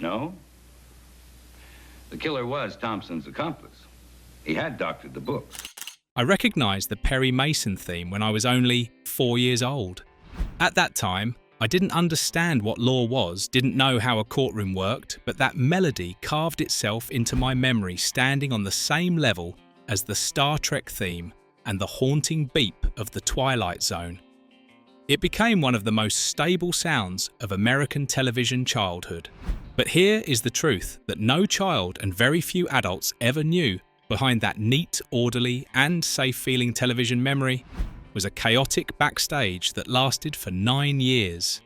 No? The killer was Thompson's accomplice. He had doctored the books. I recognised the Perry Mason theme when I was only 4 years old. At that time, I didn't understand what law was, didn't know how a courtroom worked, but that melody carved itself into my memory, standing on the same level as the Star Trek theme and the haunting beep of the Twilight Zone. It became one of the most stable sounds of American television childhood. But here is the truth that no child and very few adults ever knew. Behind that neat, orderly and safe-feeling television memory was a chaotic backstage that lasted for 9 years.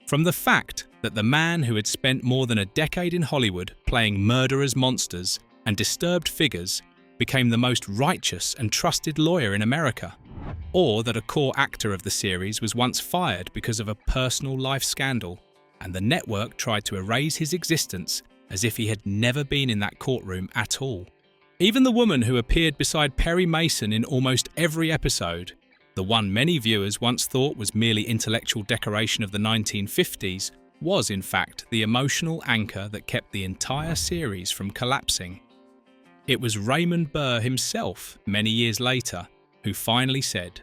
From the fact that the man who had spent more than a decade in Hollywood playing murderers, monsters and disturbed figures became the most righteous and trusted lawyer in America, or that a core actor of the series was once fired because of a personal life scandal, and the network tried to erase his existence as if he had never been in that courtroom at all. Even the woman who appeared beside Perry Mason in almost every episode, the one many viewers once thought was merely intellectual decoration of the 1950s, was in fact the emotional anchor that kept the entire series from collapsing. It was Raymond Burr himself, many years later, who finally said,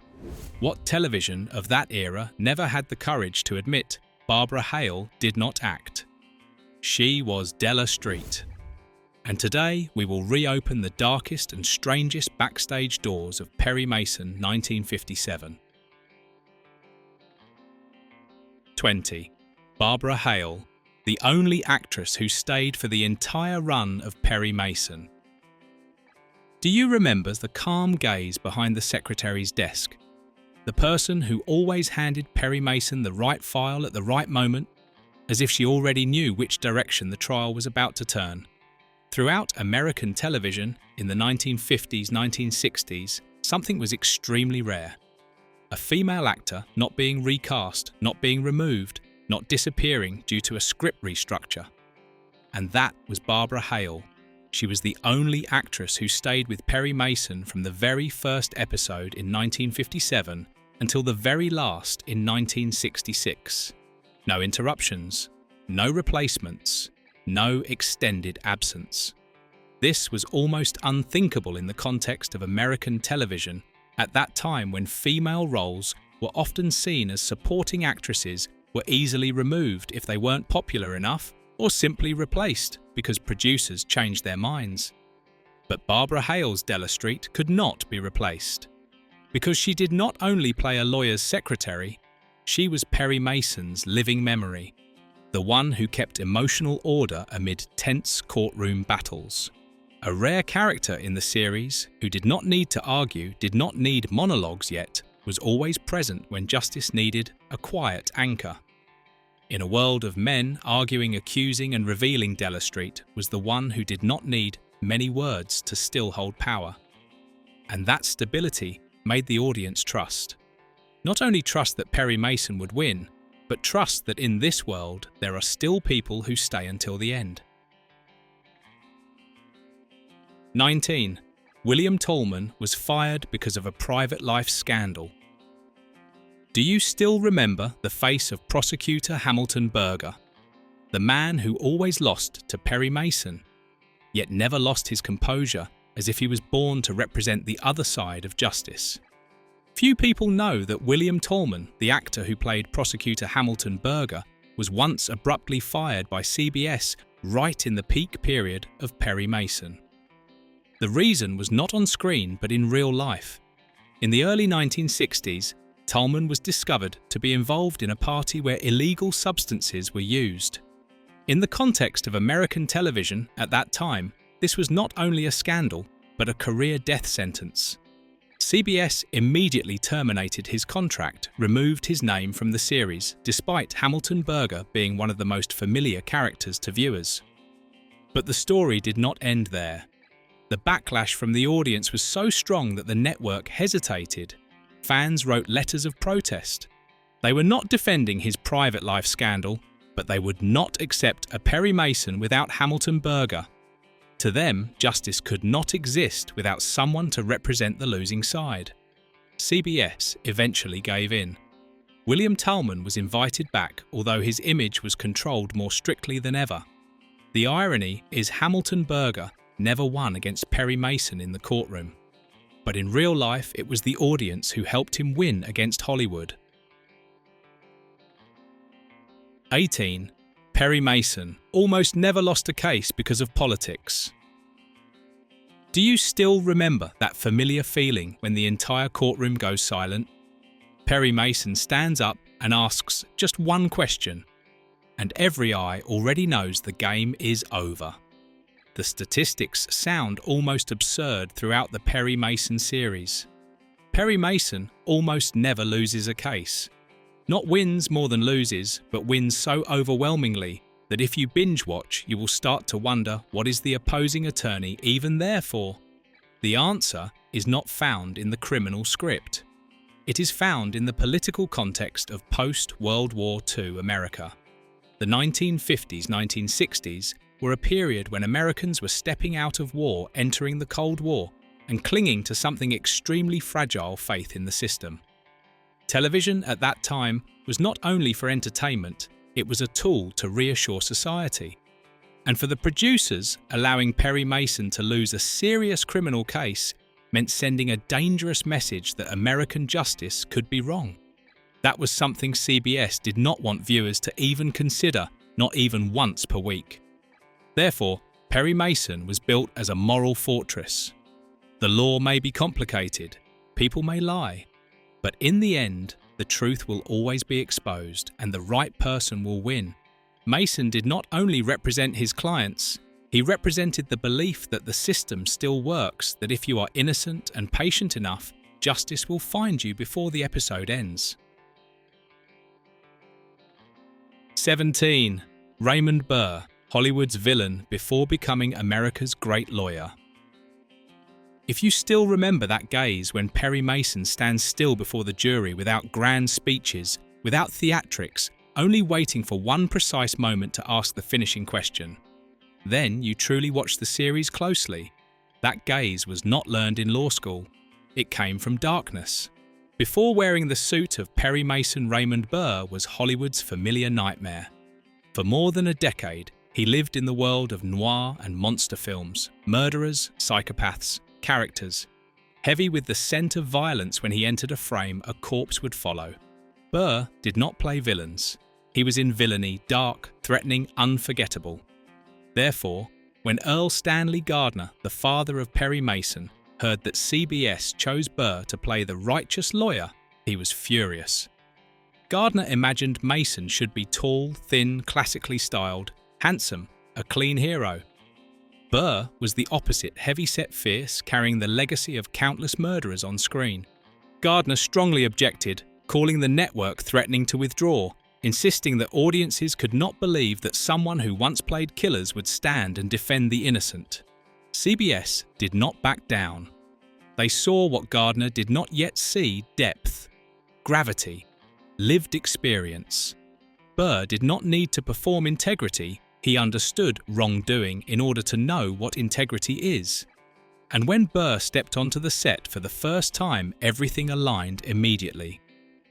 "What television of that era never had the courage to admit Barbara Hale did not act? She was Della Street." And today we will reopen the darkest and strangest backstage doors of Perry Mason 1957. 20. Barbara Hale, the only actress who stayed for the entire run of Perry Mason. Do you remember the calm gaze behind the secretary's desk? The person who always handed Perry Mason the right file at the right moment, as if she already knew which direction the trial was about to turn. Throughout American television in the 1950s, 1960s, something was extremely rare. A female actor not being recast, not being removed, not disappearing due to a script restructure. And that was Barbara Hale. She was the only actress who stayed with Perry Mason from the very first episode in 1957 until the very last in 1966. No interruptions, no replacements, no extended absence. This was almost unthinkable in the context of American television at that time, when female roles were often seen as supporting actresses were easily removed if they weren't popular enough, or simply replaced because producers changed their minds. But Barbara Hale's Della Street could not be replaced, because she did not only play a lawyer's secretary, she was Perry Mason's living memory, the one who kept emotional order amid tense courtroom battles. A rare character in the series who did not need to argue, did not need monologues yet, was always present when justice needed a quiet anchor. In a world of men arguing, accusing and revealing, Della Street was the one who did not need many words to still hold power. And that stability made the audience trust. Not only trust that Perry Mason would win, but trust that in this world there are still people who stay until the end. 19. William Tallman was fired because of a private life scandal. Do you still remember the face of prosecutor Hamilton Berger, the man who always lost to Perry Mason, yet never lost his composure, as if he was born to represent the other side of justice? Few people know that William Tallman, the actor who played prosecutor Hamilton Berger, was once abruptly fired by CBS right in the peak period of Perry Mason. The reason was not on screen but in real life. In the early 1960s, Tallman was discovered to be involved in a party where illegal substances were used. In the context of American television at that time, this was not only a scandal, but a career death sentence. CBS immediately terminated his contract, removed his name from the series, despite Hamilton Berger being one of the most familiar characters to viewers. But the story did not end there. The backlash from the audience was so strong that the network hesitated. Fans wrote letters of protest. They were not defending his private life scandal, but they would not accept a Perry Mason without Hamilton Berger. To them, justice could not exist without someone to represent the losing side. CBS eventually gave in. William Tallman was invited back, although his image was controlled more strictly than ever. The irony is Hamilton Burger never won against Perry Mason in the courtroom. But in real life, it was the audience who helped him win against Hollywood. 18. Perry Mason almost never lost a case because of politics. Do you still remember that familiar feeling when the entire courtroom goes silent? Perry Mason stands up and asks just one question, and every eye already knows the game is over. The statistics sound almost absurd throughout the Perry Mason series. Perry Mason almost never loses a case. Not wins more than loses, but wins so overwhelmingly that if you binge watch, you will start to wonder, what is the opposing attorney even there for? The answer is not found in the criminal script. It is found in the political context of post-World War II America. The 1950s, 1960s were a period when Americans were stepping out of war, entering the Cold War, and clinging to something extremely fragile, faith in the system. Television at that time was not only for entertainment, it was a tool to reassure society. And for the producers, allowing Perry Mason to lose a serious criminal case meant sending a dangerous message that American justice could be wrong. That was something CBS did not want viewers to even consider, not even once per week. Therefore, Perry Mason was built as a moral fortress. The law may be complicated, people may lie, but in the end, the truth will always be exposed and the right person will win. Mason did not only represent his clients, he represented the belief that the system still works, that if you are innocent and patient enough, justice will find you before the episode ends. 17. Raymond Burr, Hollywood's villain before becoming America's great lawyer. If you still remember that gaze when Perry Mason stands still before the jury without grand speeches, without theatrics, only waiting for one precise moment to ask the finishing question, then you truly watched the series closely. That gaze was not learned in law school. It came from darkness. Before wearing the suit of Perry Mason, Raymond Burr was Hollywood's familiar nightmare. For more than a decade, he lived in the world of noir and monster films, murderers, psychopaths, characters. Heavy with the scent of violence, when he entered a frame, a corpse would follow. Burr did not play villains. He was in villainy, dark, threatening, unforgettable. Therefore, when Earl Stanley Gardner, the father of Perry Mason, heard that CBS chose Burr to play the righteous lawyer, he was furious. Gardner imagined Mason should be tall, thin, classically styled, handsome, a clean hero. Burr was the opposite, heavy-set, fierce, carrying the legacy of countless murderers on screen. Gardner strongly objected, calling the network threatening to withdraw, insisting that audiences could not believe that someone who once played killers would stand and defend the innocent. CBS did not back down. They saw what Gardner did not yet see: depth, gravity, lived experience. Burr did not need to perform integrity. He understood wrongdoing in order to know what integrity is. And when Burr stepped onto the set for the first time, everything aligned immediately.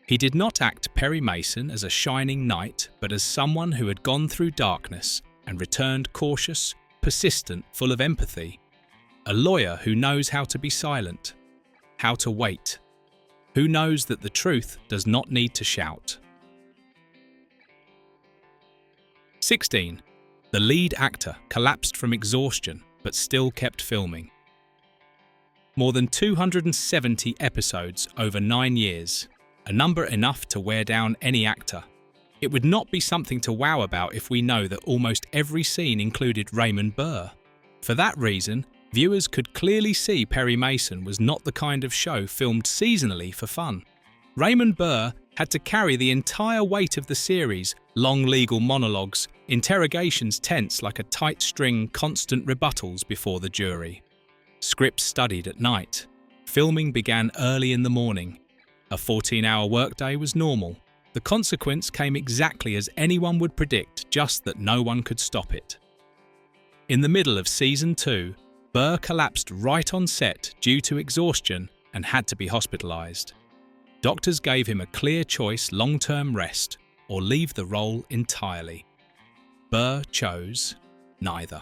He did not act Perry Mason as a shining knight, but as someone who had gone through darkness and returned cautious, persistent, full of empathy. A lawyer who knows how to be silent, how to wait, who knows that the truth does not need to shout. 16. The lead actor collapsed from exhaustion but still kept filming. More than 270 episodes over 9 years, a number enough to wear down any actor. It would not be something to wow about if we know that almost every scene included Raymond Burr. For that reason, viewers could clearly see Perry Mason was not the kind of show filmed seasonally for fun. Raymond Burr had to carry the entire weight of the series, long legal monologues, interrogations tense like a tight string, constant rebuttals before the jury. Scripts studied at night. Filming began early in the morning. A 14-hour workday was normal. The consequence came exactly as anyone would predict, just that no one could stop it. In the middle of season 2, Burr collapsed right on set due to exhaustion and had to be hospitalized. Doctors gave him a clear choice: long-term rest or leave the role entirely. Burr chose Neither.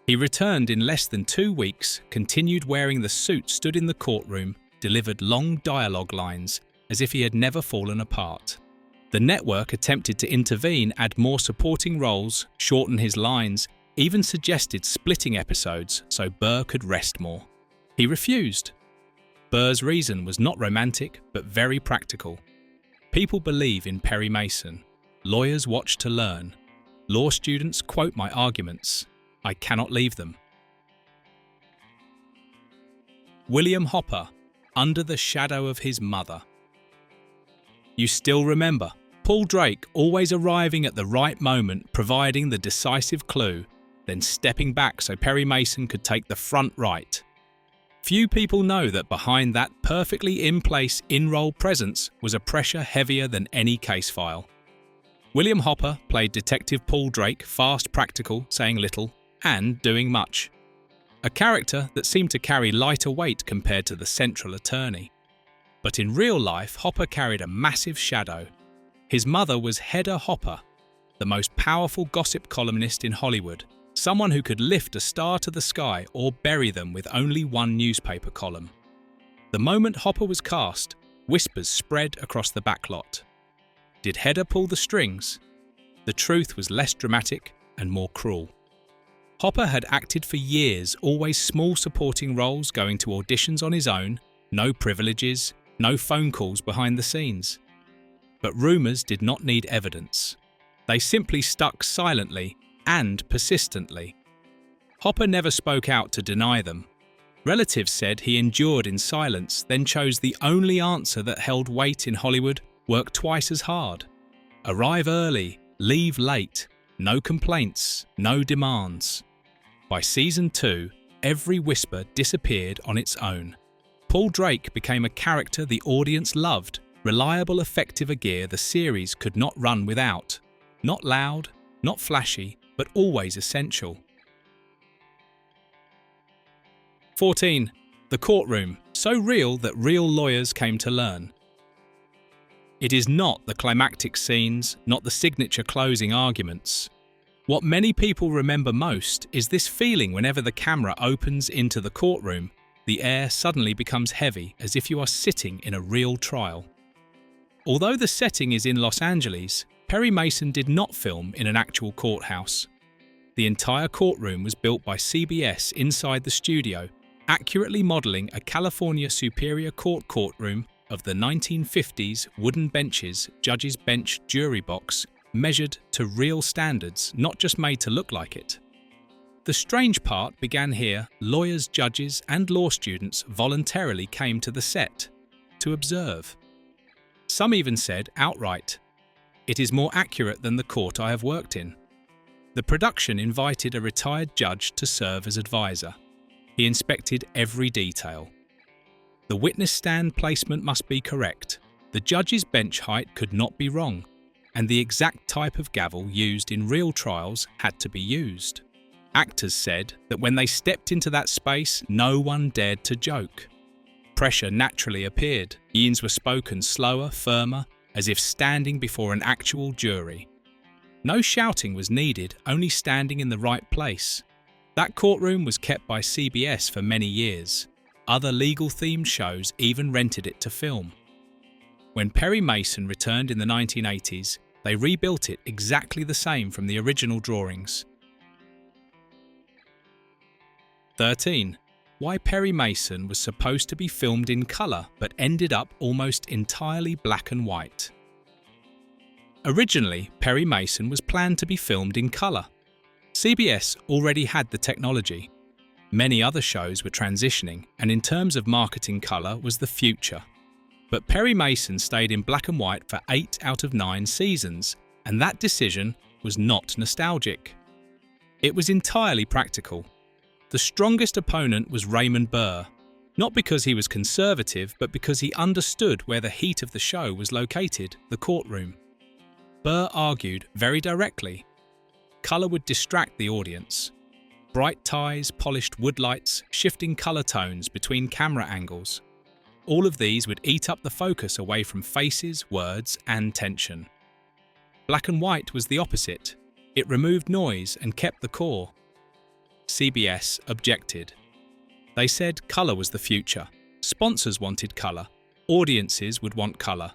He returned in less than 2 weeks, continued wearing the suit, stood in the courtroom, delivered long dialogue lines, as if he had never fallen apart. The network attempted to intervene, add more supporting roles, shorten his lines, even suggested splitting episodes so Burr could rest more. He refused. Burr's reason was not romantic, but very practical. People believe in Perry Mason. Lawyers watch to learn. Law students quote my arguments. I cannot leave them. William Hopper, under the shadow of his mother. You still remember Paul Drake always arriving at the right moment, providing the decisive clue, then stepping back so Perry Mason could take the front right. Few people know that behind that perfectly in-place in-role presence was a pressure heavier than any case file. William Hopper played Detective Paul Drake, fast, practical, saying little, and doing much. A character that seemed to carry lighter weight compared to the central attorney. But in real life, Hopper carried a massive shadow. His mother was Hedda Hopper, the most powerful gossip columnist in Hollywood, someone who could lift a star to the sky or bury them with only one newspaper column. The moment Hopper was cast, whispers spread across the backlot. Did Hedda pull the strings? The truth was less dramatic and more cruel. Hopper had acted for years, always small supporting roles, going to auditions on his own, no privileges, no phone calls behind the scenes. But rumours did not need evidence. They simply stuck silently and persistently. Hopper never spoke out to deny them. Relatives said he endured in silence, then chose the only answer that held weight in Hollywood: work twice as hard. Arrive early, leave late, no complaints, no demands. By season 2, every whisper disappeared on its own. Paul Drake became a character the audience loved, reliable, effective, a gear the series could not run without. Not loud, not flashy, but always essential. 14. The courtroom, so real that real lawyers came to learn. It is not the climactic scenes, not the signature closing arguments. What many people remember most is this feeling whenever the camera opens into the courtroom, the air suddenly becomes heavy, as if you are sitting in a real trial. Although the setting is in Los Angeles, Perry Mason did not film in an actual courthouse. The entire courtroom was built by CBS inside the studio, accurately modelling a California Superior Court courtroom of the 1950s, wooden benches, judge's bench, jury box, measured to real standards, not just made to look like it. The strange part began here. Lawyers, judges, and law students voluntarily came to the set to observe. Some even said outright, "It is more accurate than the court I have worked in." The production invited a retired judge to serve as advisor. He inspected every detail. The witness stand placement must be correct. The judge's bench height could not be wrong, and the exact type of gavel used in real trials had to be used. Actors said that when they stepped into that space, no one dared to joke. Pressure naturally appeared. Scenes were spoken slower, firmer, as if standing before an actual jury. No shouting was needed, only standing in the right place. That courtroom was kept by CBS for many years. Other legal-themed shows even rented it to film. When Perry Mason returned in the 1980s, they rebuilt it exactly the same from the original drawings. 13. Why Perry Mason was supposed to be filmed in colour but ended up almost entirely black and white. Originally, Perry Mason was planned to be filmed in colour. CBS already had the technology. Many other shows were transitioning, and in terms of marketing, colour was the future. But Perry Mason stayed in black and white for 8 out of 9 seasons, and that decision was not nostalgic. It was entirely practical. The strongest opponent was Raymond Burr, not because he was conservative, but because he understood where the heat of the show was located, the courtroom. Burr argued very directly. Colour would distract the audience. Bright ties, polished wood lights, shifting colour tones between camera angles. All of these would eat up the focus away from faces, words, and tension. Black and white was the opposite. It removed noise and kept the core. CBS objected. They said colour was the future. Sponsors wanted colour. Audiences would want colour.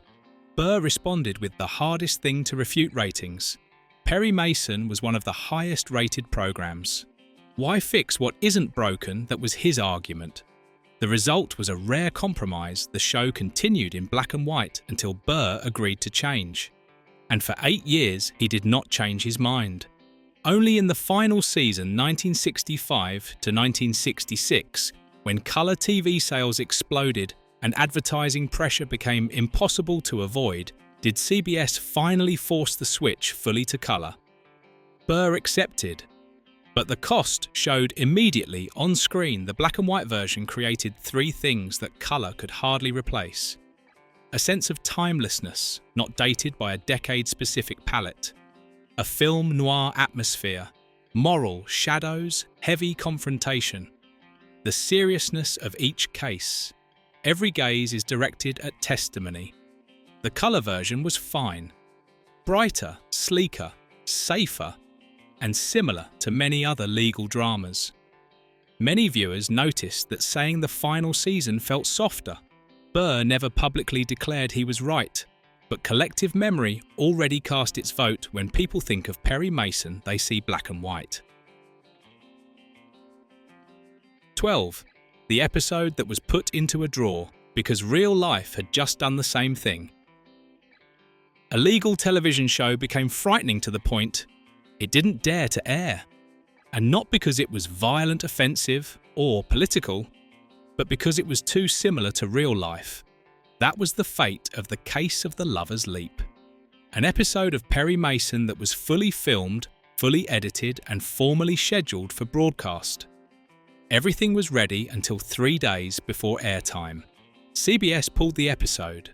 Burr responded with the hardest thing to refute ratings. Perry Mason was one of the highest rated programmes. Why fix what isn't broken? That was his argument. The result was a rare compromise. The show continued in black and white until Burr agreed to change. And for 8 years, he did not change his mind. Only in the final season, 1965 to 1966, when colour TV sales exploded and advertising pressure became impossible to avoid, did CBS finally force the switch fully to colour. Burr accepted, but the cost showed immediately on screen. The black and white version created 3 things that colour could hardly replace: a sense of timelessness, not dated by a decade-specific palette; a film noir atmosphere; moral shadows, heavy confrontation; the seriousness of each case. Every gaze is directed at testimony. The colour version was fine. Brighter, sleeker, safer, and similar to many other legal dramas. Many viewers noticed that saying the final season felt softer. Burr never publicly declared he was right, but collective memory already cast its vote. When people think of Perry Mason, they see black and white. 12. The episode that was put into a drawer because real life had just done the same thing. A legal television show became frightening to the point it didn't dare to air. And not because it was violent, offensive, or political, but because it was too similar to real life. That was the fate of The Case of the Lover's Leap. An episode of Perry Mason that was fully filmed, fully edited, and formally scheduled for broadcast. Everything was ready until 3 days before airtime. CBS pulled the episode.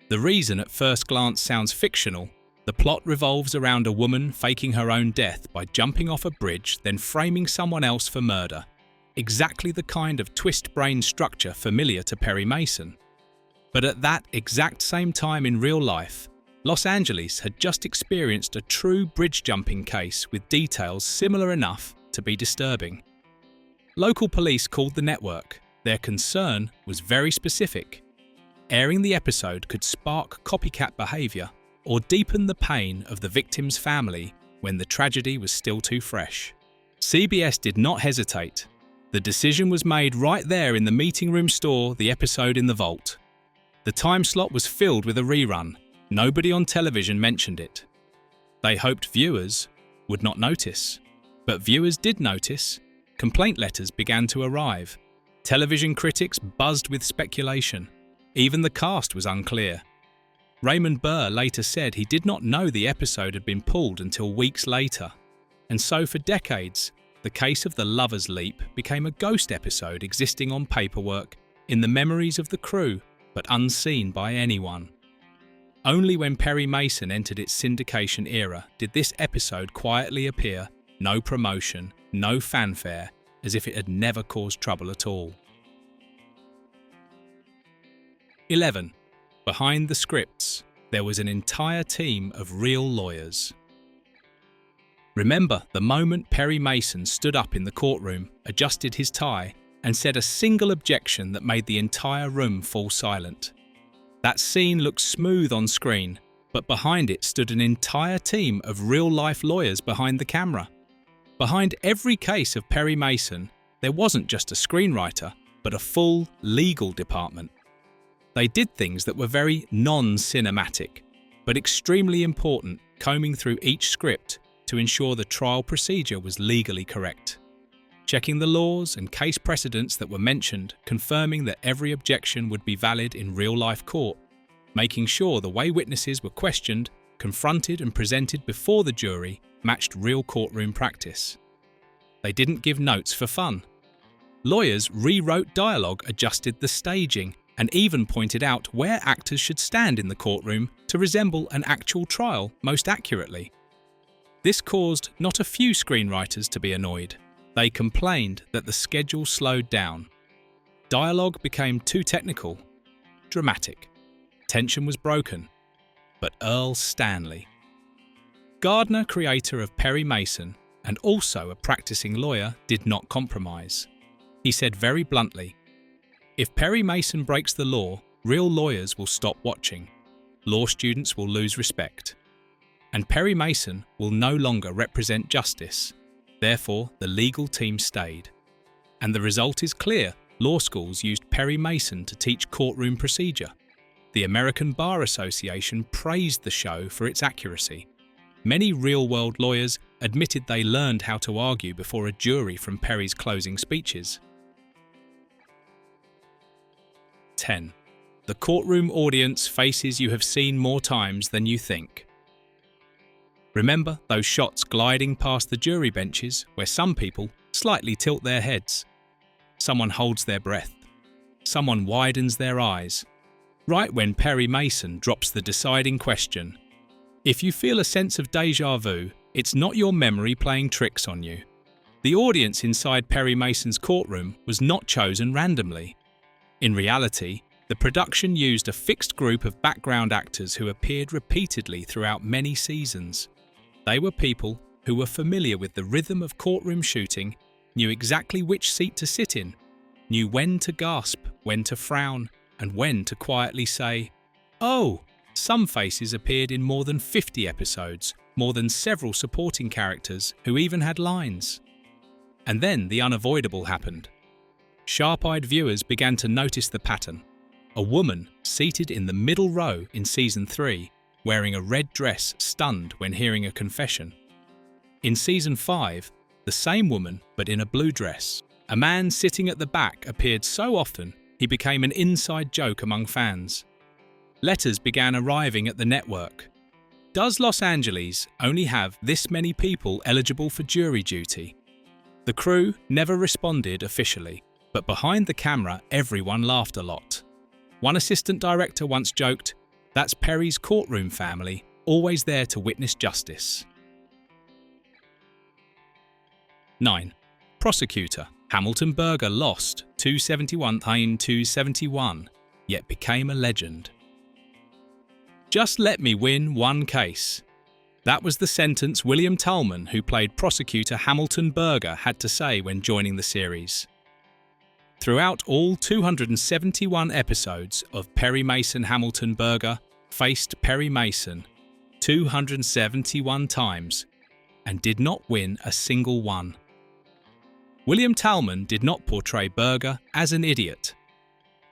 The reason at first glance sounds fictional. The plot revolves around a woman faking her own death by jumping off a bridge, then framing someone else for murder. Exactly the kind of twist-brain structure familiar to Perry Mason. But at that exact same time in real life, Los Angeles had just experienced a true bridge-jumping case with details similar enough to be disturbing. Local police called the network. Their concern was very specific. Airing the episode could spark copycat behaviour or deepen the pain of the victim's family when the tragedy was still too fresh. CBS did not hesitate. The decision was made right there in the meeting room store, the episode in the vault. The time slot was filled with a rerun. Nobody on television mentioned it. They hoped viewers would not notice. But viewers did notice. Complaint letters began to arrive. Television critics buzzed with speculation. Even the cast was unclear. Raymond Burr later said he did not know the episode had been pulled until weeks later. And so for decades, The Case of the Lover's Leap became a ghost episode existing on paperwork, in the memories of the crew, but unseen by anyone. Only when Perry Mason entered its syndication era did this episode quietly appear, no promotion, no fanfare, as if it had never caused trouble at all. 11. Behind the scripts, there was an entire team of real lawyers. Remember the moment Perry Mason stood up in the courtroom, adjusted his tie, and said a single objection that made the entire room fall silent. That scene looked smooth on screen, but behind it stood an entire team of real-life lawyers behind the camera. Behind every case of Perry Mason, there wasn't just a screenwriter, but a full legal department. They did things that were very non-cinematic, but extremely important, combing through each script to ensure the trial procedure was legally correct. Checking the laws and case precedents that were mentioned, confirming that every objection would be valid in real-life court, making sure the way witnesses were questioned, confronted and presented before the jury matched real courtroom practice. They didn't give notes for fun. Lawyers rewrote dialogue, adjusted the staging, and even pointed out where actors should stand in the courtroom to resemble an actual trial most accurately. This caused not a few screenwriters to be annoyed. They complained that the schedule slowed down. Dialogue became too technical, dramatic. Tension was broken. But Earl Stanley. Gardner, creator of Perry Mason and also a practicing lawyer, did not compromise. He said very bluntly, "If Perry Mason breaks the law, real lawyers will stop watching. Law students will lose respect. And Perry Mason will no longer represent justice. Therefore, the legal team stayed. And the result is clear. Law schools used Perry Mason to teach courtroom procedure. The American Bar Association praised the show for its accuracy. Many real-world lawyers admitted they learned how to argue before a jury from Perry's closing speeches." 10. The courtroom audience faces you have seen more times than you think. Remember those shots gliding past the jury benches where some people slightly tilt their heads? Someone holds their breath. Someone widens their eyes. Right when Perry Mason drops the deciding question. If you feel a sense of déjà vu, it's not your memory playing tricks on you. The audience inside Perry Mason's courtroom was not chosen randomly. In reality, the production used a fixed group of background actors who appeared repeatedly throughout many seasons. They were people who were familiar with the rhythm of courtroom shooting, knew exactly which seat to sit in, knew when to gasp, when to frown, and when to quietly say, "Oh!" Some faces appeared in more than 50 episodes, more than several supporting characters who even had lines. And then the unavoidable happened. Sharp-eyed viewers began to notice the pattern. A woman seated in the middle row in Season 3, wearing a red dress, stunned when hearing a confession. In Season 5, the same woman but in a blue dress. A man sitting at the back appeared so often he became an inside joke among fans. Letters began arriving at the network. Does Los Angeles only have this many people eligible for jury duty? The crew never responded officially, but behind the camera everyone laughed a lot. One assistant director once joked, "That's Perry's courtroom family, always there to witness justice." 9. Prosecutor Hamilton Burger lost 271-271, yet became a legend. "Just let me win one case." That was the sentence William Tallman, who played prosecutor Hamilton Burger, had to say when joining the series. Throughout all 271 episodes of Perry Mason, Hamilton Burger faced Perry Mason 271 times and did not win a single one. William Tallman did not portray Burger as an idiot.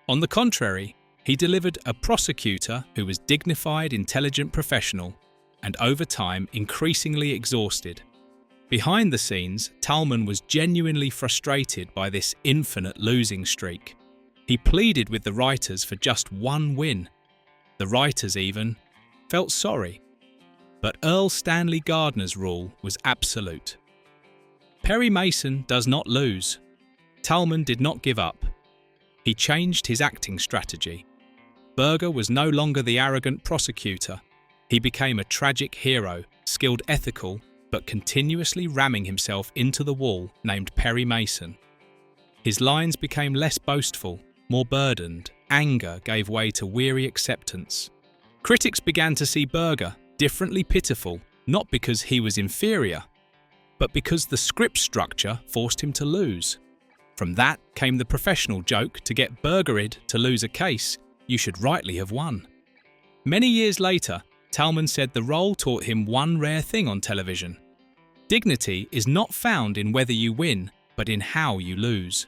On the contrary, he delivered a prosecutor who was dignified, intelligent professional, and over time increasingly exhausted. Behind the scenes, Tallman was genuinely frustrated by this infinite losing streak. He pleaded with the writers for just one win. The writers even felt sorry. But Earl Stanley Gardner's rule was absolute. Perry Mason does not lose. Tallman did not give up. He changed his acting strategy. Burger was no longer the arrogant prosecutor. He became a tragic hero, skilled, ethical, but continuously ramming himself into the wall, named Perry Mason. His lines became less boastful, more burdened. Anger gave way to weary acceptance. Critics began to see Burger differently pitiful, not because he was inferior, but because the script structure forced him to lose. From that came the professional joke to get Burgerid to lose a case. You should rightly have won. Many years later, Tallman said the role taught him one rare thing on television. Dignity is not found in whether you win, but in how you lose.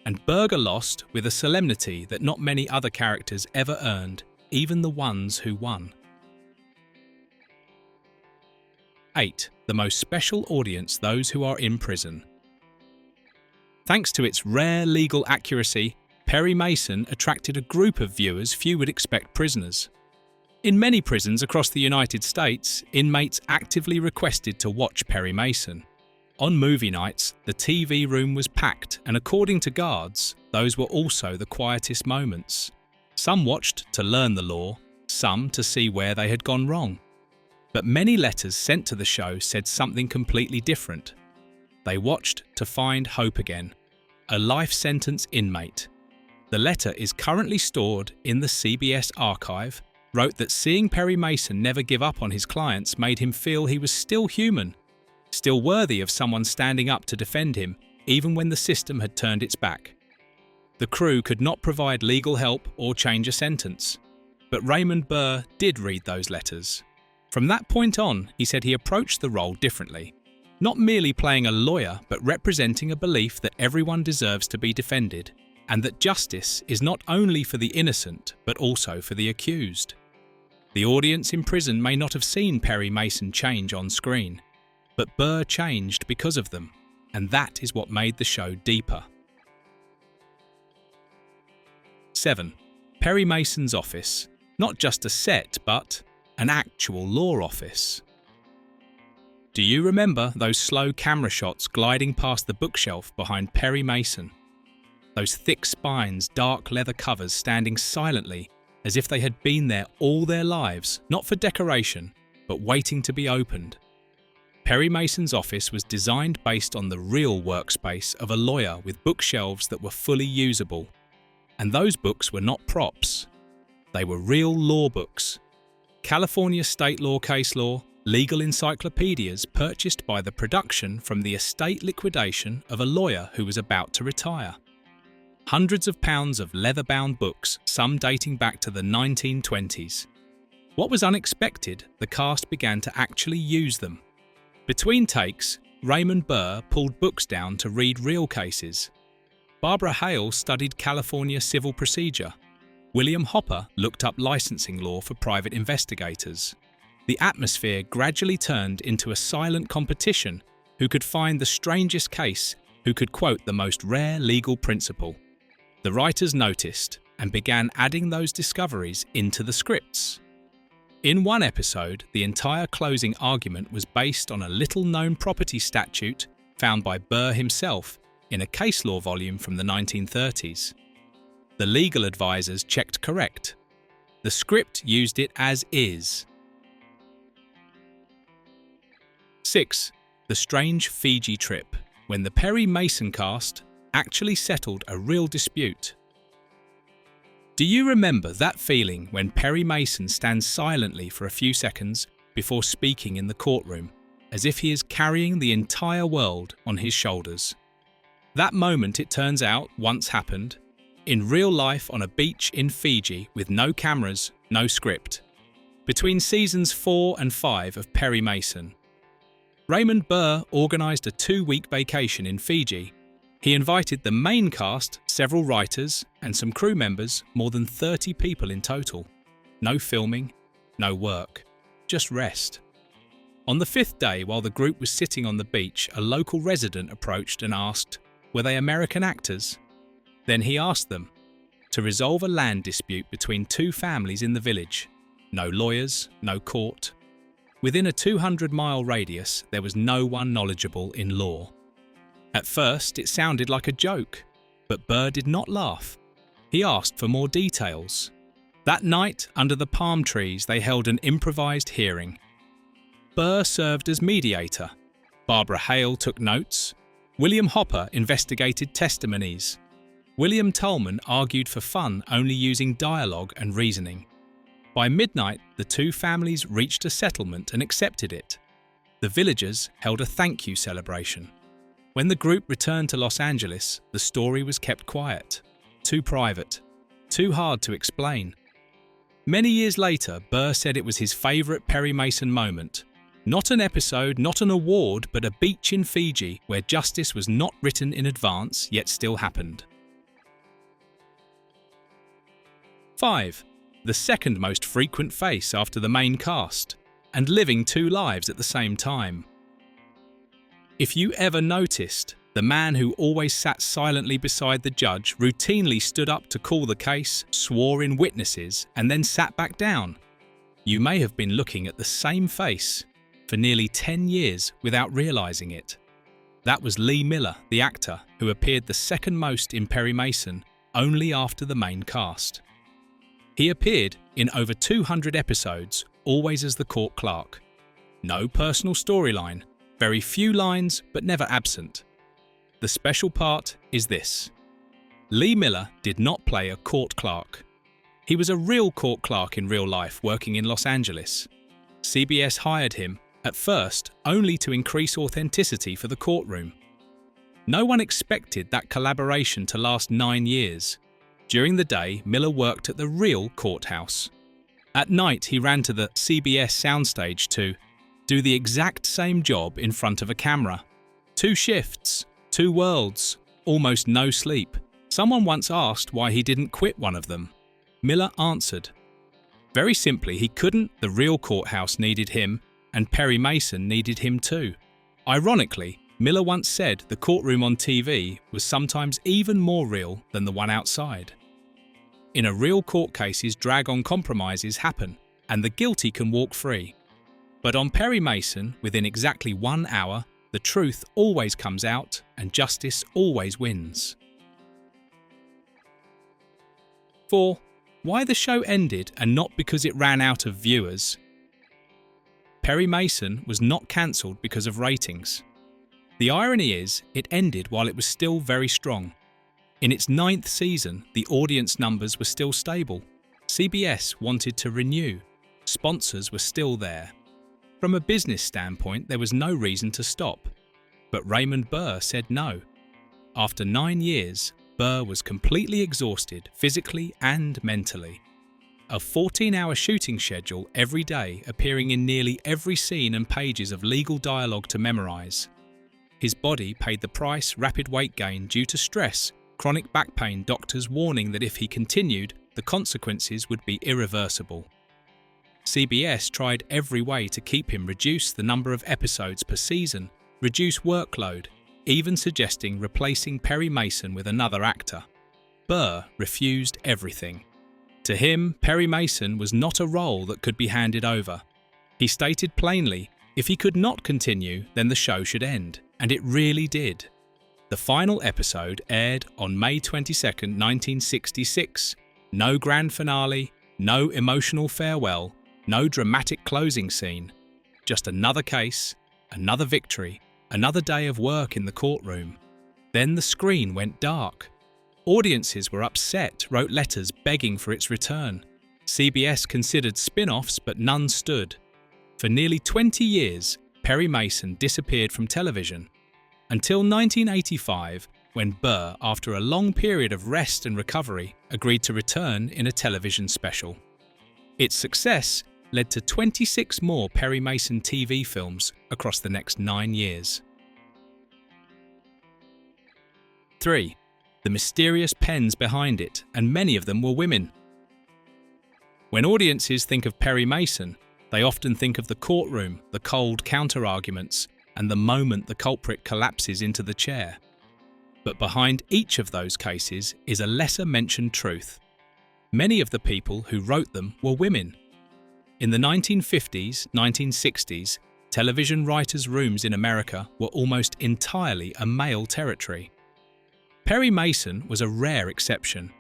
And Burger lost with a solemnity that not many other characters ever earned, even the ones who won. 8. The most special audience, those who are in prison. Thanks to its rare legal accuracy, Perry Mason attracted a group of viewers few would expect prisoners. In many prisons across the United States, inmates actively requested to watch Perry Mason. On movie nights, the TV room was packed, and according to guards, those were also the quietest moments. Some watched to learn the law, some to see where they had gone wrong. But many letters sent to the show said something completely different. They watched to find hope again. A life sentence inmate. The letter is currently stored in the CBS archive wrote that seeing Perry Mason never give up on his clients made him feel he was still human, still worthy of someone standing up to defend him, even when the system had turned its back. The crew could not provide legal help or change a sentence, but Raymond Burr did read those letters. From that point on, he said he approached the role differently, not merely playing a lawyer, but representing a belief that everyone deserves to be defended, and that justice is not only for the innocent, but also for the accused. The audience in prison may not have seen Perry Mason change on screen, but Burr changed because of them, and that is what made the show deeper. 7. Perry Mason's office. Not just a set, but an actual law office. Do you remember those slow camera shots gliding past the bookshelf behind Perry Mason? Those thick spines, dark leather covers standing silently as if they had been there all their lives, not for decoration, but waiting to be opened. Perry Mason's office was designed based on the real workspace of a lawyer with bookshelves that were fully usable. And those books were not props. They were real law books. California state law, case law, legal encyclopedias purchased by the production from the estate liquidation of a lawyer who was about to retire. Hundreds of pounds of leather-bound books, some dating back to the 1920s. What was unexpected, the cast began to actually use them. Between takes, Raymond Burr pulled books down to read real cases. Barbara Hale studied California civil procedure. William Hopper looked up licensing law for private investigators. The atmosphere gradually turned into a silent competition who could find the strangest case, who could quote the most rare legal principle. The writers noticed and began adding those discoveries into the scripts. In one episode, the entire closing argument was based on a little-known property statute found by Burr himself in a case law volume from the 1930s. The legal advisors checked correct. The script used it as is. 6. The strange Fiji trip, when the Perry Mason cast actually settled a real dispute. Do you remember that feeling when Perry Mason stands silently for a few seconds before speaking in the courtroom, as if he is carrying the entire world on his shoulders? That moment, it turns out, once happened, in real life on a beach in Fiji with no cameras, no script. Between seasons 4 and 5 of Perry Mason, Raymond Burr organised a 2-week vacation in Fiji. He invited the main cast, several writers, and some crew members, more than 30 people in total. No filming, no work, just rest. On the 5th day, while the group was sitting on the beach, a local resident approached and asked, were they American actors? Then he asked them to resolve a land dispute between 2 families in the village. No lawyers, no court. Within a 200-mile radius, there was no one knowledgeable in law. At first, it sounded like a joke, but Burr did not laugh. He asked for more details. That night, under the palm trees, they held an improvised hearing. Burr served as mediator. Barbara Hale took notes. William Hopper investigated testimonies. William Tolman argued for fun, only using dialogue and reasoning. By midnight, the 2 families reached a settlement and accepted it. The villagers held a thank you celebration. When the group returned to Los Angeles, the story was kept quiet, too private, too hard to explain. Many years later, Burr said it was his favourite Perry Mason moment. Not an episode, not an award, but a beach in Fiji where justice was not written in advance, yet still happened. 5. The second most frequent face after the main cast, and living 2 lives at the same time. If you ever noticed, the man who always sat silently beside the judge routinely stood up to call the case, swore in witnesses, and then sat back down. You may have been looking at the same face for nearly 10 years without realising it. That was Lee Miller, the actor, who appeared the second most in Perry Mason, only after the main cast. He appeared in over 200 episodes, always as the court clerk. No personal storyline, very few lines, but never absent. The special part is this. Lee Miller did not play a court clerk. He was a real court clerk in real life working in Los Angeles. CBS hired him, at first, only to increase authenticity for the courtroom. No one expected that collaboration to last 9 years. During the day, Miller worked at the real courthouse. At night, he ran to the CBS soundstage to do the exact same job in front of a camera. 2 shifts, 2 worlds, almost no sleep. Someone once asked why he didn't quit one of them. Miller answered. Very simply, he couldn't. The real courthouse needed him, and Perry Mason needed him too. Ironically, Miller once said the courtroom on TV was sometimes even more real than the one outside. In a real court cases, drag-on compromises happen, and the guilty can walk free. But on Perry Mason, within exactly 1 hour, the truth always comes out and justice always wins. 4. Why the show ended and not because it ran out of viewers. Perry Mason was not cancelled because of ratings. The irony is, it ended while it was still very strong. In its 9th season, the audience numbers were still stable. CBS wanted to renew. Sponsors were still there. From a business standpoint, there was no reason to stop. But Raymond Burr said no. After 9 years, Burr was completely exhausted, physically and mentally. A 14-hour shooting schedule every day, appearing in nearly every scene and pages of legal dialogue to memorize. His body paid the price: rapid weight gain due to stress, chronic back pain, doctors warning that if he continued, the consequences would be irreversible. CBS tried every way to keep him, reduce the number of episodes per season, reduce workload, even suggesting replacing Perry Mason with another actor. Burr refused everything. To him, Perry Mason was not a role that could be handed over. He stated plainly, if he could not continue, then the show should end, and it really did. The final episode aired on May 22, 1966. No grand finale, no emotional farewell, no dramatic closing scene. Just another case, another victory, another day of work in the courtroom. Then the screen went dark. Audiences were upset, wrote letters begging for its return. CBS considered spin-offs, but none stood. For nearly 20 years, Perry Mason disappeared from television. Until 1985, when Burr, after a long period of rest and recovery, agreed to return in a television special. Its success led to 26 more Perry Mason TV films across the next 9 years. 3. The mysterious pens behind it, and many of them were women. When audiences think of Perry Mason, they often think of the courtroom, the cold counter-arguments, and the moment the culprit collapses into the chair. But behind each of those cases is a lesser-mentioned truth. Many of the people who wrote them were women. In the 1950s, 1960s, television writers' rooms in America were almost entirely a male territory. Perry Mason was a rare exception.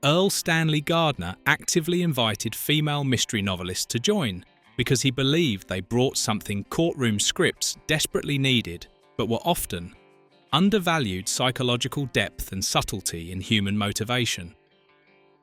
Earl Stanley Gardner actively invited female mystery novelists to join because he believed they brought something courtroom scripts desperately needed, but were often undervalued: psychological depth and subtlety in human motivation.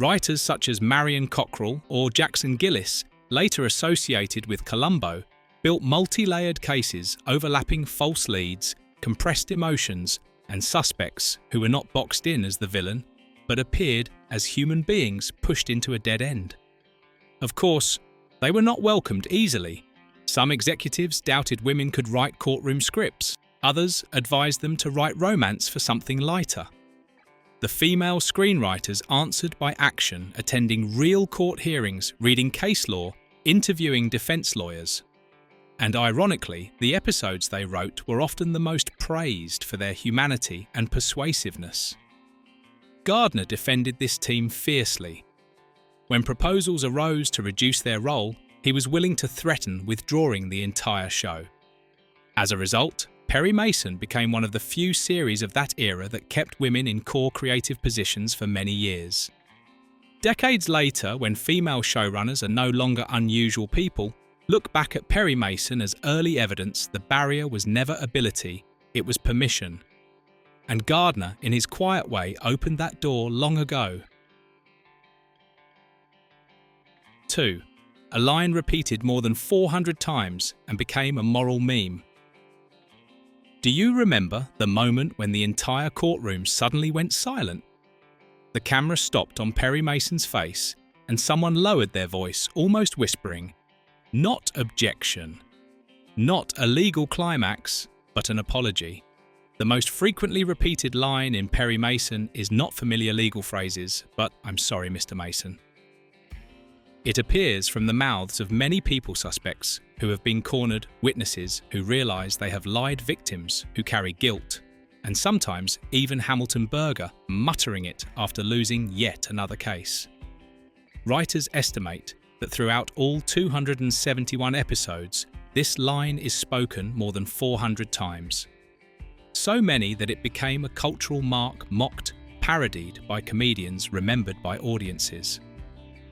Writers such as Marion Cockrell or Jackson Gillis, later associated with Columbo, built multi-layered cases overlapping false leads, compressed emotions, and suspects who were not boxed in as the villain, but appeared as human beings pushed into a dead end. Of course, they were not welcomed easily. Some executives doubted women could write courtroom scripts. Others advised them to write romance for something lighter. The female screenwriters answered by action, attending real court hearings, reading case law, interviewing defense lawyers. And ironically, the episodes they wrote were often the most praised for their humanity and persuasiveness. Gardner defended this team fiercely. When proposals arose to reduce their role, he was willing to threaten withdrawing the entire show. As a result, Perry Mason became one of the few series of that era that kept women in core creative positions for many years. Decades later, when female showrunners are no longer unusual people, look back at Perry Mason as early evidence the barrier was never ability, it was permission. And Gardner, in his quiet way, opened that door long ago. 2. A line repeated more than 400 times and became a moral meme. Do you remember the moment when the entire courtroom suddenly went silent? The camera stopped on Perry Mason's face and someone lowered their voice, almost whispering, "Not objection. Not a legal climax, but an apology." The most frequently repeated line in Perry Mason is not familiar legal phrases, but "I'm sorry, Mr. Mason." It appears from the mouths of many people suspects who have been cornered, witnesses who realise they have lied, victims who carry guilt, and sometimes even Hamilton Berger muttering it after losing yet another case. Writers estimate that throughout all 271 episodes, this line is spoken more than 400 times. So many that it became a cultural mark mocked, parodied by comedians, remembered by audiences.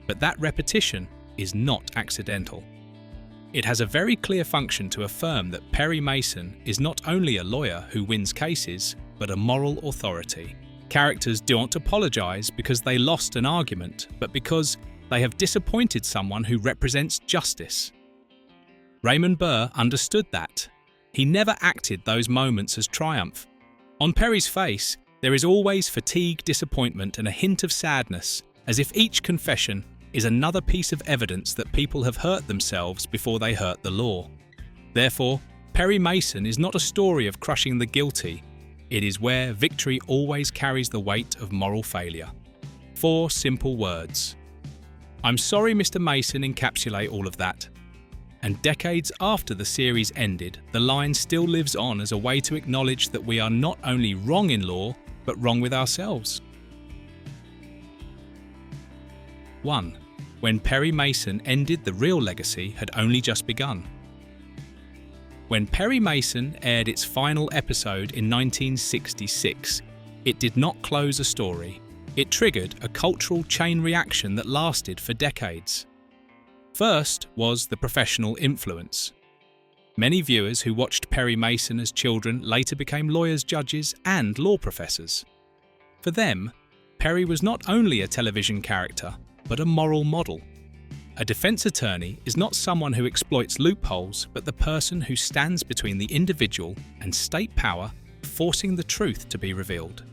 But that repetition is not accidental. It has a very clear function to affirm that Perry Mason is not only a lawyer who wins cases, but a moral authority. Characters don't apologise because they lost an argument, but because they have disappointed someone who represents justice. Raymond Burr understood that. He never acted those moments as triumph. On Perry's face, there is always fatigue, disappointment, and a hint of sadness, as if each confession is another piece of evidence that people have hurt themselves before they hurt the law. Therefore, Perry Mason is not a story of crushing the guilty. It is where victory always carries the weight of moral failure. 4 simple words. "I'm sorry, Mr. Mason" encapsulate all of that. And decades after the series ended, the line still lives on as a way to acknowledge that we are not only wrong in law, but wrong with ourselves. 1. When Perry Mason ended, the real legacy had only just begun. When Perry Mason aired its final episode in 1966, it did not close a story. It triggered a cultural chain reaction that lasted for decades. First was the professional influence. Many viewers who watched Perry Mason as children later became lawyers, judges, and law professors. For them, Perry was not only a television character, but a moral model. A defense attorney is not someone who exploits loopholes, but the person who stands between the individual and state power, forcing the truth to be revealed.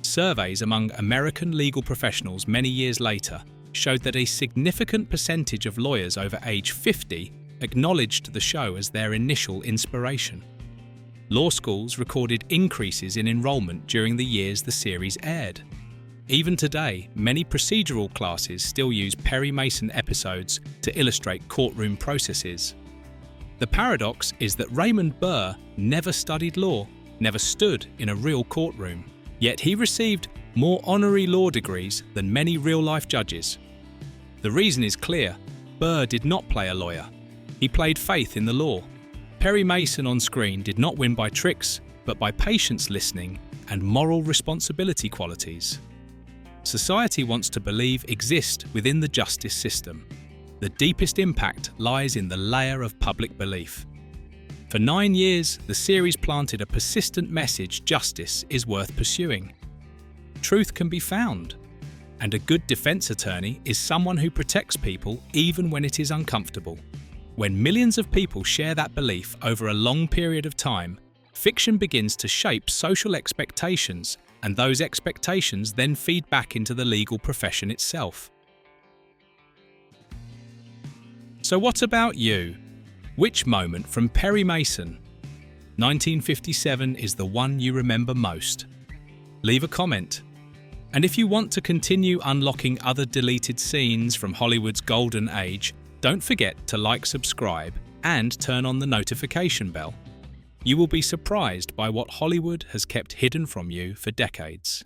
Surveys among American legal professionals many years later showed that a significant percentage of lawyers over age 50 acknowledged the show as their initial inspiration. Law schools recorded increases in enrollment during the years the series aired. Even today, many procedural classes still use Perry Mason episodes to illustrate courtroom processes. The paradox is that Raymond Burr never studied law, never stood in a real courtroom, yet he received more honorary law degrees than many real-life judges. The reason is clear. Burr did not play a lawyer. He played faith in the law. Perry Mason on screen did not win by tricks, but by patience, listening, and moral responsibility qualities. Society wants to believe exist within the justice system. The deepest impact lies in the layer of public belief. For 9 years, the series planted a persistent message: justice is worth pursuing. Truth can be found. And a good defense attorney is someone who protects people even when it is uncomfortable. When millions of people share that belief over a long period of time, fiction begins to shape social expectations, and those expectations then feed back into the legal profession itself. So what about you? Which moment from Perry Mason, 1957, is the one you remember most? Leave a comment. And if you want to continue unlocking other deleted scenes from Hollywood's golden age, don't forget to like, subscribe, and turn on the notification bell. You will be surprised by what Hollywood has kept hidden from you for decades.